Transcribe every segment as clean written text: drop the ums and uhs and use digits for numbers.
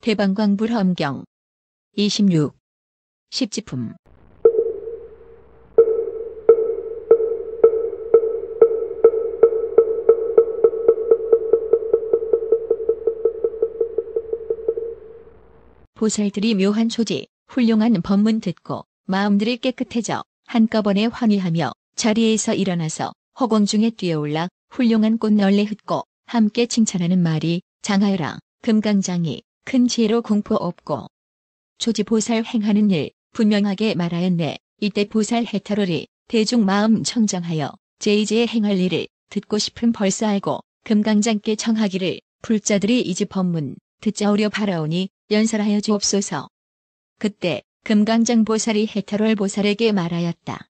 대방광불험경 26. 십지품. 보살들이 묘한 초지, 훌륭한 법문 듣고 마음들이 깨끗해져 한꺼번에 환희하며 자리에서 일어나서 허공 중에 뛰어올라 훌륭한 꽃 널리 흩고 함께 칭찬하는 말이 장하여라 금강장이 큰 지혜로 공포 없고. 초지 보살 행하는 일 분명하게 말하였네. 이때 보살 해탈월이 대중 마음 청정하여 제이제의 행할 일을 듣고 싶음 벌써 알고 금강장께 청하기를 불자들이 이 집 법문 듣자 오려 바라오니 연설하여 주옵소서. 그때 금강장 보살이 해탈월 보살에게 말하였다.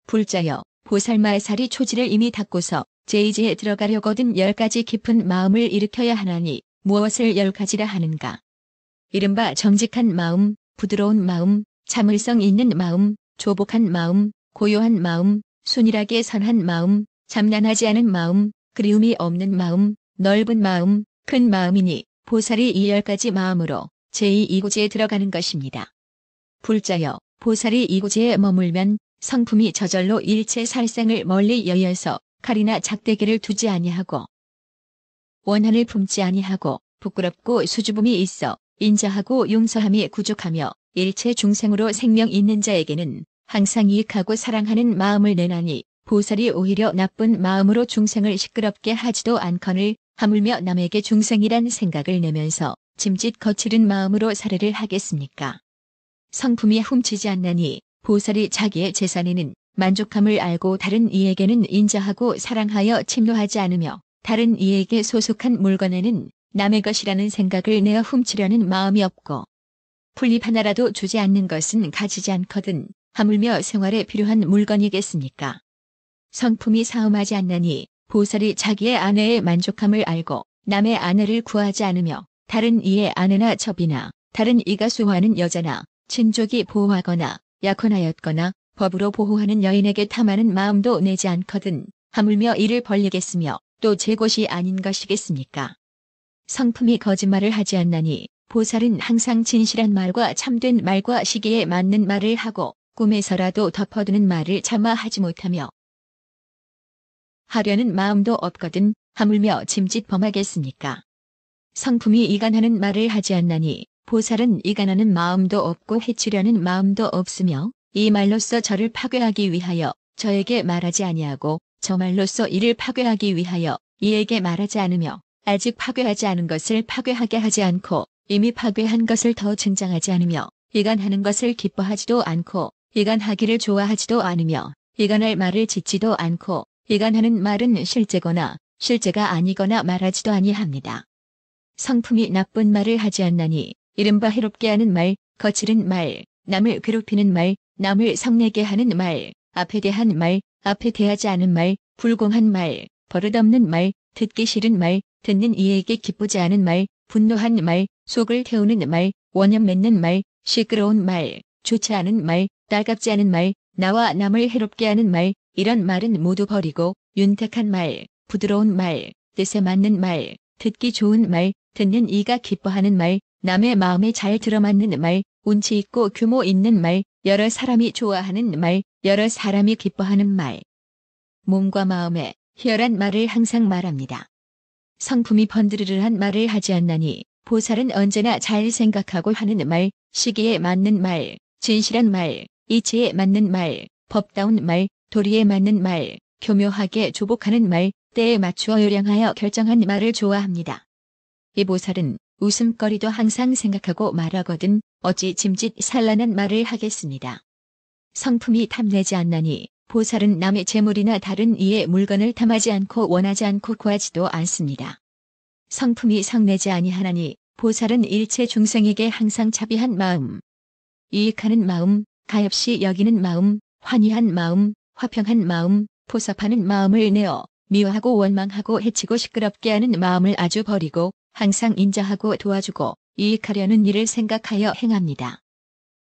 불자여, 보살 말살이 초지를 이미 닦고서 제이제에 들어가려거든 10가지 깊은 마음을 일으켜야 하나니 무엇을 10가지라 하는가. 이른바 정직한 마음, 부드러운 마음, 참을성 있는 마음, 조복한 마음, 고요한 마음, 순일하게 선한 마음, 잠난하지 않은 마음, 그리움이 없는 마음, 넓은 마음, 큰 마음이니 보살이 이 10가지 마음으로 제2이고지에 들어가는 것입니다. 불자여, 보살이 이고지에 머물면 성품이 저절로 일체 살생을 멀리 여여서 칼이나 작대기를 두지 아니하고 원한을 품지 아니하고 부끄럽고 수줍음이 있어 인자하고 용서함이 구족하며 일체 중생으로 생명 있는 자에게는 항상 이익하고 사랑하는 마음을 내나니 보살이 오히려 나쁜 마음으로 중생을 시끄럽게 하지도 않거늘 하물며 남에게 중생이란 생각을 내면서 짐짓 거칠은 마음으로 살해를 하겠습니까? 성품이 훔치지 않나니 보살이 자기의 재산에는 만족함을 알고 다른 이에게는 인자하고 사랑하여 침노하지 않으며 다른 이에게 소속한 물건에는 남의 것이라는 생각을 내어 훔치려는 마음이 없고 풀잎 하나라도 주지 않는 것은 가지지 않거든 하물며 생활에 필요한 물건이겠습니까? 성품이 사음하지 않나니 보살이 자기의 아내의 만족함을 알고 남의 아내를 구하지 않으며 다른 이의 아내나 첩이나 다른 이가 수호하는 여자나 친족이 보호하거나 약혼하였거나 법으로 보호하는 여인에게 탐하는 마음도 내지 않거든 하물며 이를 벌리겠으며 또 제 것이 아닌 것이겠습니까? 성품이 거짓말을 하지 않나니 보살은 항상 진실한 말과 참된 말과 시기에 맞는 말을 하고 꿈에서라도 덮어두는 말을 차마 하지 못하며 하려는 마음도 없거든 하물며 짐짓 범하겠습니까? 성품이 이간하는 말을 하지 않나니 보살은 이간하는 마음도 없고 해치려는 마음도 없으며 이 말로써 저를 파괴하기 위하여 저에게 말하지 아니하고 저 말로써 이를 파괴하기 위하여 이에게 말하지 않으며 아직 파괴하지 않은 것을 파괴하게 하지 않고 이미 파괴한 것을 더 증장하지 않으며 이간하는 것을 기뻐하지도 않고 이간하기를 좋아하지도 않으며 이간할 말을 짓지도 않고 이간하는 말은 실제거나 실제가 아니거나 말하지도 아니합니다. 성품이 나쁜 말을 하지 않나니 이른바 해롭게 하는 말, 거칠은 말, 남을 괴롭히는 말, 남을 성내게 하는 말, 앞에 대한 말, 앞에 대하지 않은 말, 불공한 말, 버릇없는 말, 듣기 싫은 말, 듣는 이에게 기쁘지 않은 말, 분노한 말, 속을 태우는 말, 원념 맺는 말, 시끄러운 말, 좋지 않은 말, 따갑지 않은 말, 나와 남을 해롭게 하는 말, 이런 말은 모두 버리고 윤택한 말, 부드러운 말, 뜻에 맞는 말, 듣기 좋은 말, 듣는 이가 기뻐하는 말, 남의 마음에 잘 들어맞는 말, 운치 있고 규모 있는 말, 여러 사람이 좋아하는 말, 여러 사람이 기뻐하는 말. 몸과 마음에 희열한 말을 항상 말합니다. 성품이 번드르르한 말을 하지 않나니 보살은 언제나 잘 생각하고 하는 말, 시기에 맞는 말, 진실한 말, 이치에 맞는 말, 법다운 말, 도리에 맞는 말, 교묘하게 조복하는 말, 때에 맞추어 요량하여 결정한 말을 좋아합니다. 이 보살은 웃음거리도 항상 생각하고 말하거든 어찌 짐짓 산란한 말을 하겠습니다. 성품이 탐내지 않나니 보살은 남의 재물이나 다른 이의 물건을 탐하지 않고 원하지 않고 구하지도 않습니다. 성품이 성내지 아니하나니 보살은 일체 중생에게 항상 자비한 마음, 이익하는 마음, 가엾이 여기는 마음, 환희한 마음, 화평한 마음, 포섭하는 마음을 내어 미워하고 원망하고 해치고 시끄럽게 하는 마음을 아주 버리고 항상 인자하고 도와주고 이익하려는 일을 생각하여 행합니다.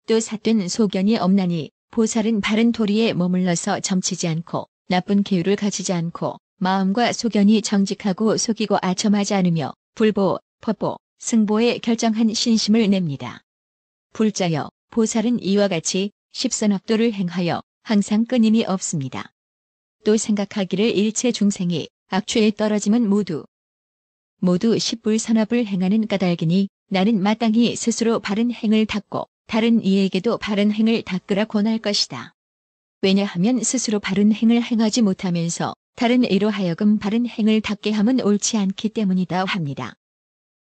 또 삿된 소견이 없나니 보살은 바른 도리에 머물러서 점치지 않고 나쁜 기율을 가지지 않고 마음과 소견이 정직하고 속이고 아첨하지 않으며 불보, 법보, 승보에 결정한 신심을 냅니다. 불자여, 보살은 이와 같이 십선업도를 행하여 항상 끊임이 없습니다. 또 생각하기를 일체 중생이 악취에 떨어짐은 모두 십불선업을 행하는 까닭이니 나는 마땅히 스스로 바른 행을 닦고 다른 이에게도 바른 행을 닦으라 권할 것이다. 왜냐하면 스스로 바른 행을 행하지 못하면서 다른 이로 하여금 바른 행을 닦게 함은 옳지 않기 때문이다 합니다.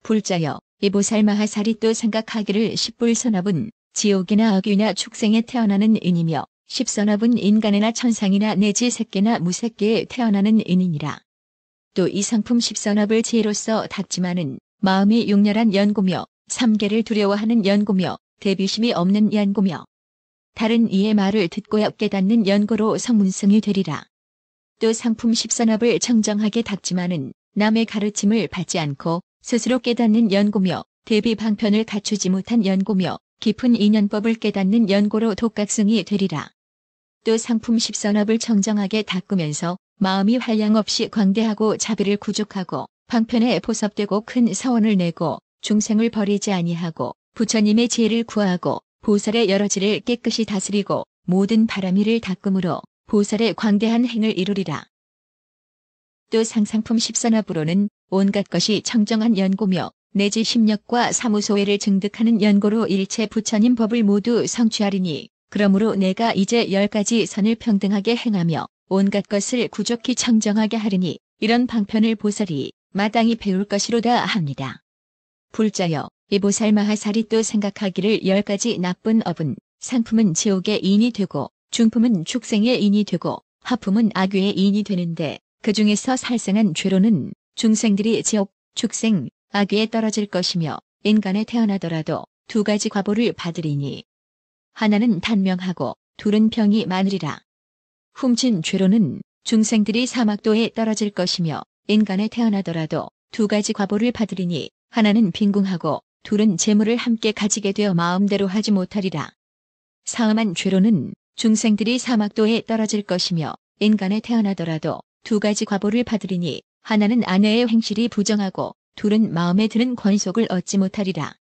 불자여, 이 보살마하살이 또 생각하기를 십불선업은 지옥이나 악귀나 축생에 태어나는 인이며 십선업은 인간이나 천상이나 내지 새끼나 무새끼에 태어나는 인이니라. 또 이 상품 십선업을 지혜로서 닦지만은 마음이 용렬한 연고며 삼계를 두려워하는 연고며 대비심이 없는 연고며 다른 이의 말을 듣고야 깨닫는 연고로 성문승이 되리라. 또 상품 십선업을 청정하게 닦지만은 남의 가르침을 받지 않고 스스로 깨닫는 연고며 대비 방편을 갖추지 못한 연고며 깊은 인연법을 깨닫는 연고로 독각승이 되리라. 또 상품 십선업을 청정하게 닦으면서 마음이 한량 없이 광대하고 자비를 구족하고 방편에 포섭되고 큰 사원을 내고 중생을 버리지 아니하고 부처님의 지혜를 구하고 보살의 여러지를 깨끗이 다스리고 모든 바람이를 닦음으로 보살의 광대한 행을 이루리라. 또 상상품 십선업으로는 온갖 것이 청정한 연고며 내지 심력과 사무소회를 증득하는 연고로 일체 부처님 법을 모두 성취하리니 그러므로 내가 이제 10가지 선을 평등하게 행하며 온갖 것을 구족히 청정하게 하리니 이런 방편을 보살이 마땅히 배울 것이로다 합니다. 불자여, 이 보살마하살이 또 생각하기를 10가지 나쁜 업은 상품은 지옥의 인이 되고 중품은 축생의 인이 되고 하품은 악귀의 인이 되는데 그 중에서 살생한 죄로는 중생들이 지옥, 축생, 악귀에 떨어질 것이며 인간에 태어나더라도 2가지 과보를 받으리니 하나는 단명하고 둘은 병이 많으리라. 훔친 죄로는 중생들이 사막도에 떨어질 것이며 인간에 태어나더라도 2가지 과보를 받으리니 하나는 빈궁하고 둘은 재물을 함께 가지게 되어 마음대로 하지 못하리라. 사음한 죄로는 중생들이 사막도에 떨어질 것이며 인간에 태어나더라도 2가지 과보를 받으리니 하나는 아내의 행실이 부정하고 둘은 마음에 드는 권속을 얻지 못하리라.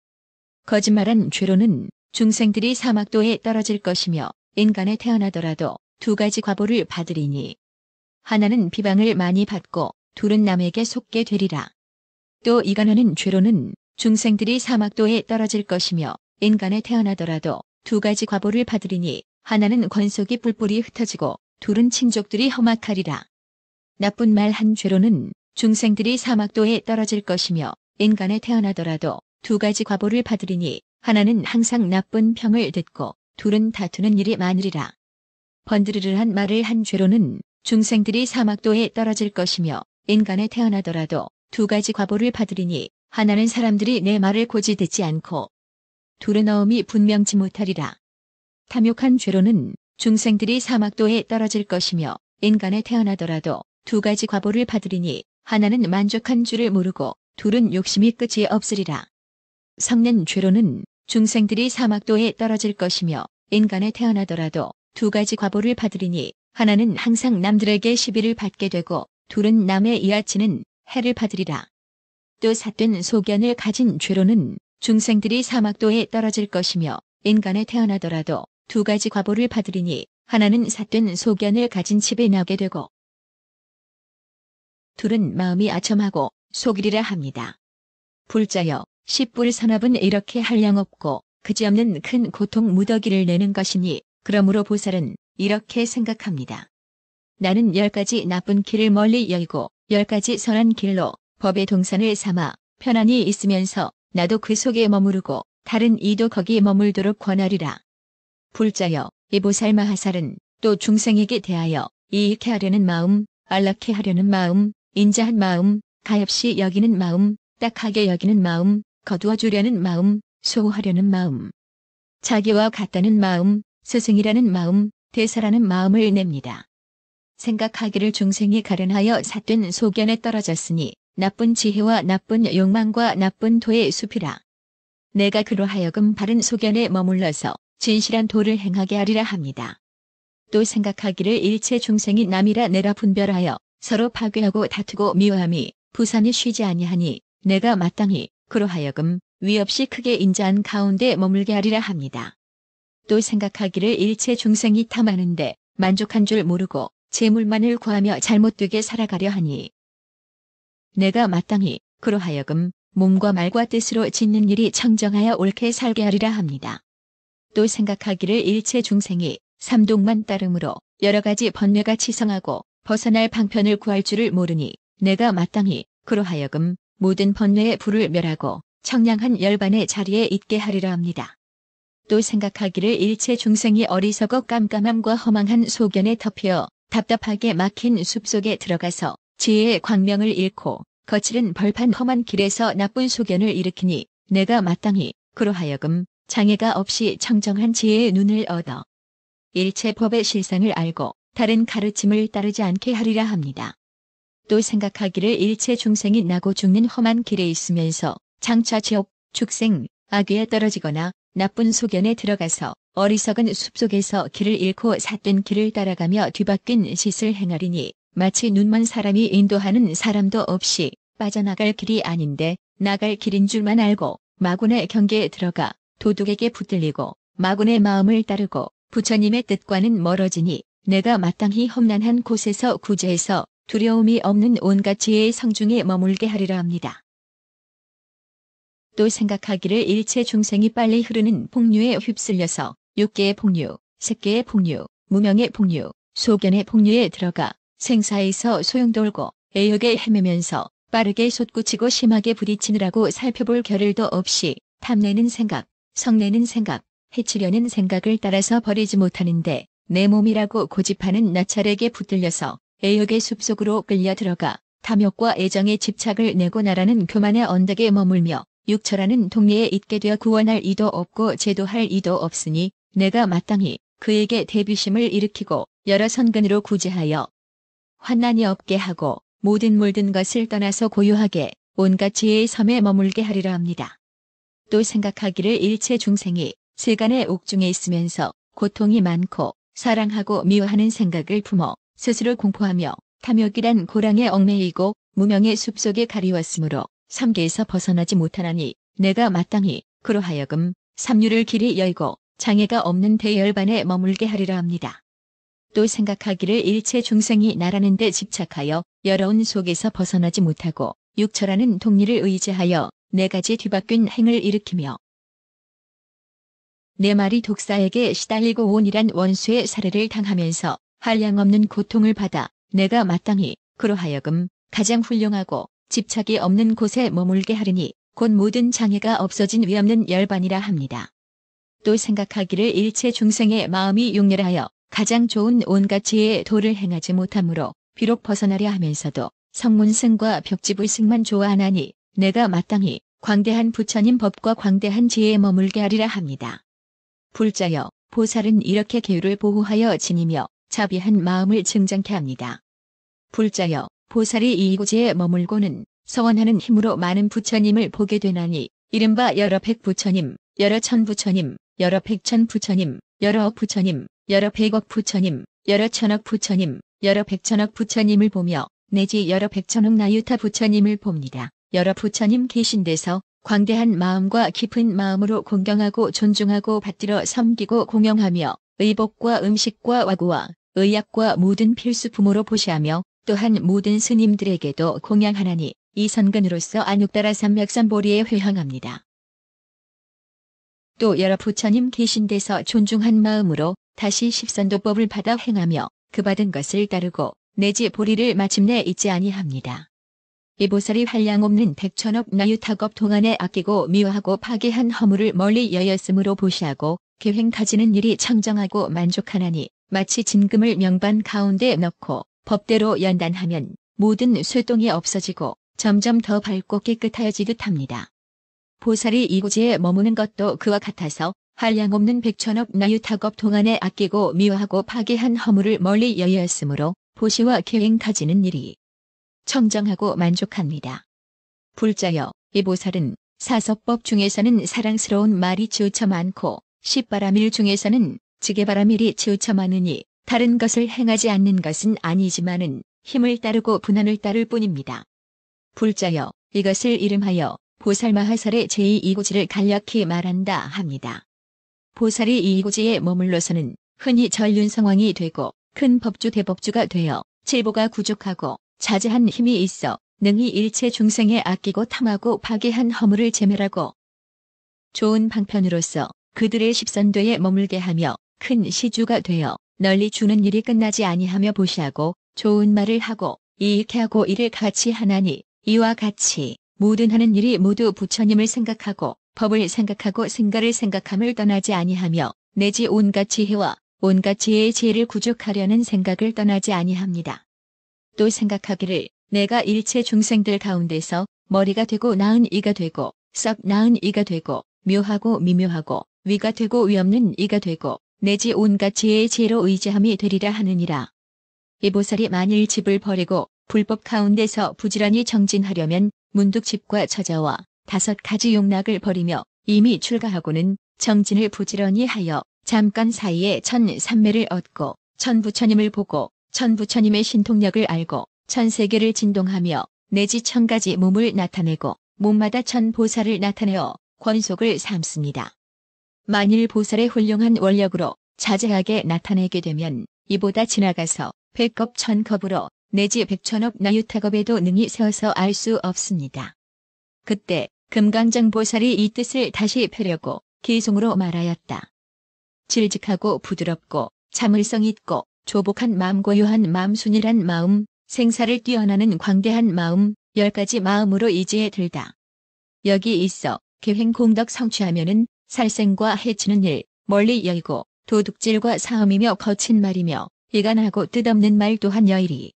거짓말한 죄로는 중생들이 사막도에 떨어질 것이며 인간에 태어나더라도 2가지 과보를 받으리니 하나는 비방을 많이 받고 둘은 남에게 속게 되리라. 또 이간하는 죄로는 중생들이 사막도에 떨어질 것이며 인간에 태어나더라도 2가지 과보를 받으리니 하나는 권속이 뿔뿔이 흩어지고 둘은 친족들이 험악하리라. 나쁜 말 한 죄로는 중생들이 사막도에 떨어질 것이며 인간에 태어나더라도 2가지 과보를 받으리니 하나는 항상 나쁜 평을 듣고 둘은 다투는 일이 많으리라. 번드르르한 말을 한 죄로는 중생들이 사막도에 떨어질 것이며 인간에 태어나더라도 2가지 과보를 받으리니 하나는 사람들이 내 말을 고지 듣지 않고 둘은 어음이 분명치 못하리라. 탐욕한 죄로는 중생들이 사막도에 떨어질 것이며 인간에 태어나더라도 2가지 과보를 받으리니 하나는 만족한 줄을 모르고 둘은 욕심이 끝이 없으리라. 성낸 죄로는 중생들이 사막도에 떨어질 것이며 인간에 태어나더라도 2가지 과보를 받으리니 하나는 항상 남들에게 시비를 받게 되고 둘은 남의 이아치는 해를 받으리라. 또 삿된 소견을 가진 죄로는 중생들이 사막도에 떨어질 것이며 인간에 태어나더라도 2가지 과보를 받으리니 하나는 삿된 소견을 가진 집에 나게 되고 둘은 마음이 아첨하고 속이리라 합니다. 불자여, 십불선업은 이렇게 한량없고 그지없는 큰 고통 무더기를 내는 것이니 그러므로 보살은 이렇게 생각합니다. 나는 10가지 나쁜 길을 멀리 열고 10가지 선한 길로 법의 동산을 삼아 편안히 있으면서 나도 그 속에 머무르고 다른 이도 거기 머물도록 권하리라. 불자여, 이 보살마하살은 또 중생에게 대하여 이익해 하려는 마음, 안락해 하려는 마음, 인자한 마음, 가엾이 여기는 마음, 딱하게 여기는 마음, 거두어 주려는 마음, 소호하려는 마음, 자기와 같다는 마음, 스승이라는 마음, 대사라는 마음을 냅니다. 생각하기를 중생이 가련하여 삿된 소견에 떨어졌으니 나쁜 지혜와 나쁜 욕망과 나쁜 도의 숲이라. 내가 그로 하여금 바른 소견에 머물러서 진실한 도를 행하게 하리라 합니다. 또 생각하기를 일체 중생이 남이라 내라 분별하여 서로 파괴하고 다투고 미워함이 부산이 쉬지 아니하니 내가 마땅히 그로하여금 위 없이 크게 인자한 가운데 머물게 하리라 합니다. 또 생각하기를 일체 중생이 탐하는데 만족한 줄 모르고 재물만을 구하며 잘못되게 살아가려 하니 내가 마땅히 그로하여금 몸과 말과 뜻으로 짓는 일이 청정하여 옳게 살게 하리라 합니다. 또 생각하기를 일체 중생이 삼독만 따름으로 여러 가지 번뇌가 치성하고 벗어날 방편을 구할 줄을 모르니 내가 마땅히 그로하여금 모든 번뇌의 불을 멸하고 청량한 열반의 자리에 있게 하리라 합니다. 또 생각하기를 일체 중생이 어리석어 깜깜함과 허망한 소견에 덮여 답답하게 막힌 숲속에 들어가서 지혜의 광명을 잃고 거칠은 벌판 험한 길에서 나쁜 소견을 일으키니 내가 마땅히 그로하여금 장애가 없이 청정한 지혜의 눈을 얻어 일체 법의 실상을 알고 다른 가르침을 따르지 않게 하리라 합니다. 또 생각하기를 일체 중생이 나고 죽는 험한 길에 있으면서 장차 지옥, 축생, 악귀에 떨어지거나 나쁜 소견에 들어가서 어리석은 숲속에서 길을 잃고 삿된 길을 따라가며 뒤바뀐 짓을 행하리니 마치 눈먼 사람이 인도하는 사람도 없이 빠져나갈 길이 아닌데 나갈 길인 줄만 알고 마군의 경계에 들어가 도둑에게 붙들리고 마군의 마음을 따르고 부처님의 뜻과는 멀어지니 내가 마땅히 험난한 곳에서 구제해서 두려움이 없는 온갖 지혜의 성중에 머물게 하리라 합니다. 또 생각하기를 일체 중생이 빨리 흐르는 폭류에 휩쓸려서 육계의 폭류, 색계의 폭류, 무명의 폭류, 소견의 폭류에 들어가 생사에서 소용돌고 애욕에 헤매면서 빠르게 솟구치고 심하게 부딪히느라고 살펴볼 겨를도 없이 탐내는 생각, 성내는 생각, 해치려는 생각을 따라서 버리지 못하는데 내 몸이라고 고집하는 나찰에게 붙들려서 애욕의 숲속으로 끌려 들어가 탐욕과 애정의 집착을 내고 나라는 교만의 언덕에 머물며 육처라는 동리에 있게 되어 구원할 이도 없고 제도할 이도 없으니 내가 마땅히 그에게 대비심을 일으키고 여러 선근으로 구제하여 환난이 없게 하고 모든 물든 것을 떠나서 고요하게 온갖 지혜의 섬에 머물게 하리라 합니다. 또 생각하기를 일체 중생이 세간의 옥중에 있으면서 고통이 많고 사랑하고 미워하는 생각을 품어 스스로 공포하며 탐욕이란 고랑에 얽매이고 무명의 숲속에 가리웠으므로 삼계에서 벗어나지 못하나니 내가 마땅히 그로하여금 삼류를 길이 열고 장애가 없는 대열반에 머물게 하리라 합니다. 또 생각하기를 일체 중생이 나라는 데 집착하여 여러운 속에서 벗어나지 못하고 육처라는 동리를 의지하여 네 가지 뒤바뀐 행을 일으키며 네 마리 독사에게 시달리고 온이란 원수의 살해를 당하면서 한량없는 고통을 받아 내가 마땅히 그로하여금 가장 훌륭하고 집착이 없는 곳에 머물게 하리니 곧 모든 장애가 없어진 위없는 열반이라 합니다. 또 생각하기를 일체 중생의 마음이 용렬하여 가장 좋은 온갖 지혜의 도를 행하지 못하므로 비록 벗어나려 하면서도 성문승과 벽지불승만 좋아하나니 내가 마땅히 광대한 부처님 법과 광대한 지혜에 머물게 하리라 합니다. 불자여 보살은 이렇게 계율을 보호하여 지니며 자비한 마음을 증장케 합니다. 불자여 보살이 이곳에 머물고는 서원하는 힘으로 많은 부처님을 보게 되나니 이른바 여러 백 부처님, 여러 천 부처님, 여러 백천 부처님, 여러 억 부처님, 여러 백억 부처님, 여러 천억 부처님, 여러 백천억 부처님을 보며 내지 여러 백천억 나유타 부처님을 봅니다. 여러 부처님 계신 데서 광대한 마음과 깊은 마음으로 공경하고 존중하고 받들어 섬기고 공영하며 의복과 음식과 와구와 의약과 모든 필수품으로 보시하며 또한 모든 스님들에게도 공양하나니 이 선근으로서 안육따라 삼맥삼보리에 회향합니다. 또 여러 부처님 계신 데서 존중한 마음으로 다시 십선도법을 받아 행하며 그 받은 것을 따르고 내지 보리를 마침내 잊지 아니합니다. 이 보살이 한량없는 백천억 나유타겁 동안에 아끼고 미워하고 파괴한 허물을 멀리 여였으므로 보시하고 계획 가지는 일이 청정하고 만족하나니 마치 진금을 명반 가운데 넣고 법대로 연단하면 모든 쇠똥이 없어지고 점점 더 밝고 깨끗하여지듯 합니다. 보살이 이곳에 머무는 것도 그와 같아서 한량없는 백천억 나유타겁 동안에 아끼고 미워하고 파괴한 허물을 멀리 여였으므로 보시와 계획 가지는 일이 청정하고 만족합니다. 불자여 이 보살은 사서법 중에서는 사랑스러운 말이 치우쳐 많고 십바라밀 중에서는 지게바라밀이 치우쳐 많으니 다른 것을 행하지 않는 것은 아니지만은 힘을 따르고 분한을 따를 뿐입니다. 불자여 이것을 이름하여 보살마하설의 제2이고지를 간략히 말한다 합니다. 보살이 이 이고지에 머물러서는 흔히 전륜성왕이 되고 큰 법주 대법주가 되어 칠보가 구족하고 자제한 힘이 있어 능히 일체 중생에 아끼고 탐하고 파괴한 허물을 제멸하고 좋은 방편으로서 그들의 십선도에 머물게 하며 큰 시주가 되어 널리 주는 일이 끝나지 아니하며 보시하고 좋은 말을 하고 이익해 하고 이를 같이 하나니 이와 같이 모든 하는 일이 모두 부처님을 생각하고 법을 생각하고 생가를 생각함을 떠나지 아니하며 내지 온갖 지혜와 온갖 지혜의 지혜를 구족하려는 생각을 떠나지 아니합니다. 또 생각하기를 내가 일체 중생들 가운데서 머리가 되고 나은 이가 되고 썩 나은 이가 되고 묘하고 미묘하고 위가 되고 위없는 이가 되고 내지 온갖 지혜의 지혜로 의지함이 되리라 하느니라. 이 보살이 만일 집을 버리고 불법 가운데서 부지런히 정진하려면 문득집과 처자와 5가지 용락을 버리며 이미 출가하고는 정진을 부지런히 하여 잠깐 사이에 천삼매를 얻고 천부처님을 보고 천부처님의 신통력을 알고 천세계를 진동하며 내지 1000가지 몸을 나타내고 몸마다 천보살을 나타내어 권속을 삼습니다. 만일 보살의 훌륭한 원력으로 자제하게 나타내게 되면 이보다 지나가서 백겁 천겁으로 내지 백천억 나유타겁에도 능히 세워서 알 수 없습니다. 그때 금강정 보살이 이 뜻을 다시 펴려고 기송으로 말하였다. 질직하고 부드럽고 참을성 있고 조복한 마음 고요한 마음 순일한 마음 생사를 뛰어나는 광대한 마음 10가지 마음으로 이지에 들다. 여기 있어 계행 공덕 성취하면은 살생과 해치는 일 멀리 여의고 도둑질과 사음이며 거친 말이며 이간하고 뜻없는 말 또한 여의리.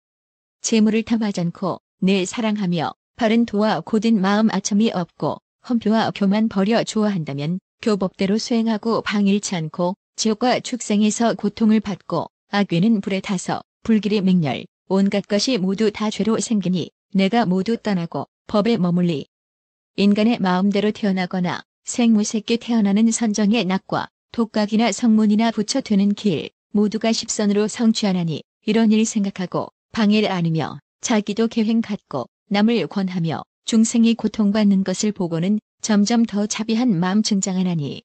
재물을 탐하지 않고 늘 사랑하며 바른 도와 고든 마음 아첨이 없고 험표와 교만 버려 좋아한다면 교법대로 수행하고 방일치 않고 지옥과 축생에서 고통을 받고 악귀는 불에 타서 불길이 맹렬 온갖 것이 모두 다 죄로 생기니 내가 모두 떠나고 법에 머물리. 인간의 마음대로 태어나거나 생무새끼 태어나는 선정의 낙과 독각이나 성문이나 부처 되는 길 모두가 십선으로 성취하나니 이런 일 생각하고 방해를 안으며 자기도 계획 갖고 남을 권하며 중생이 고통받는 것을 보고는 점점 더 자비한 마음 증장하나니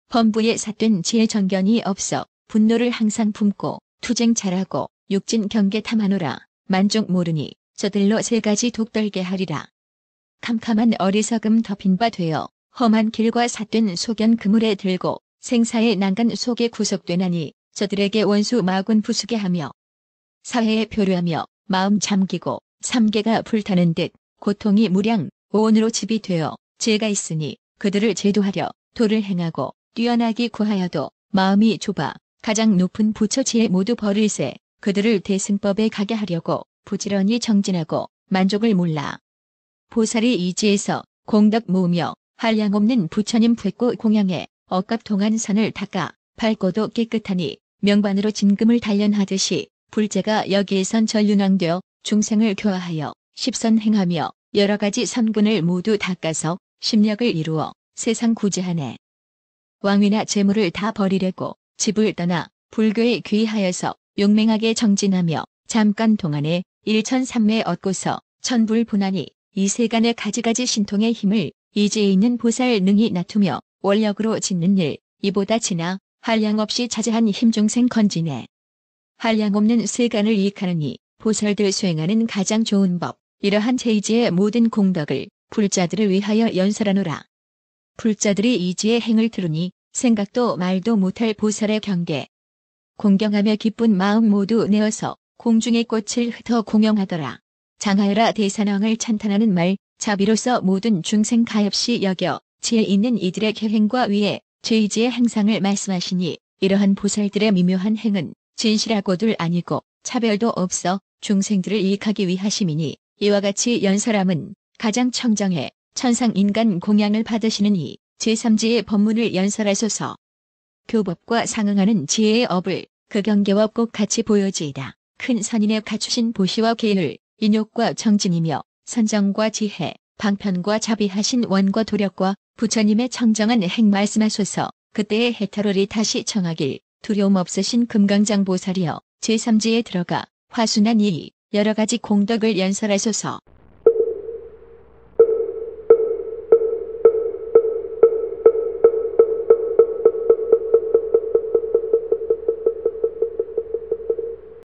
범부에 삿된 지혜 정견이 없어 분노를 항상 품고 투쟁 잘하고 육진 경계 탐하노라. 만족 모르니 저들로 3가지 독떨게 하리라. 캄캄한 어리석음 덮인 바 되어 험한 길과 삿된 소견 그물에 들고 생사의 난간 속에 구속되나니 저들에게 원수 마군 부수게 하며 사회에 표류하며 마음 잠기고 삼계가 불타는 듯 고통이 무량 오온으로 집이 되어 죄가 있으니 그들을 제도하려 도를 행하고 뛰어나기 구하여도 마음이 좁아 가장 높은 부처 지혜 모두 버릴세 그들을 대승법에 가게 하려고 부지런히 정진하고 만족을 몰라. 보살이 이지에서 공덕 모으며 한량 없는 부처님 뵙고 공양해 억갑 동안선을 닦아 밝고도 깨끗하니 명반으로 진금을 단련하듯이 불제가 여기에선 전륜왕되어 중생을 교화하여 십선 행하며 여러가지 선군을 모두 닦아서 심력을 이루어 세상 구제하네. 왕위나 재물을 다 버리려고 집을 떠나 불교에 귀하여서 용맹하게 정진하며 잠깐 동안에 일천삼매 얻고서 천불분하니 이 세간의 가지가지 신통의 힘을 이지에 있는 보살 능히 낮추며 원력으로 짓는 일 이보다 지나 한량 없이 자제한 힘중생 건지네. 한량 없는 세간을 이익하느니 보살들 수행하는 가장 좋은 법 이러한 제2지의 모든 공덕을 불자들을 위하여 연설하노라. 불자들이 이지의 행을 들으니 생각도 말도 못할 보살의 경계 공경하며 기쁜 마음 모두 내어서 공중의 꽃을 흩어 공영하더라. 장하여라 대산왕을 찬탄하는 말 자비로서 모든 중생 가엾이 여겨 지혜 있는 이들의 계행과 위에 제2지의 행상을 말씀하시니 이러한 보살들의 미묘한 행은 진실하고들 아니고 차별도 없어 중생들을 이익하기 위하심이니 이와 같이 연설함은 가장 청정해 천상 인간 공양을 받으시는 이 제3지의 법문을 연설하소서. 교법과 상응하는 지혜의 업을 그 경계와 꼭 같이 보여지이다. 큰 선인의 갖추신 보시와 계율, 인욕과 정진이며 선정과 지혜, 방편과 자비하신 원과 도력과 부처님의 청정한 행 말씀하소서. 그때의 해탈월이 다시 청하길 두려움 없으신 금강장 보살이여 제3지에 들어가 화순한 이 여러가지 공덕을 연설하소서.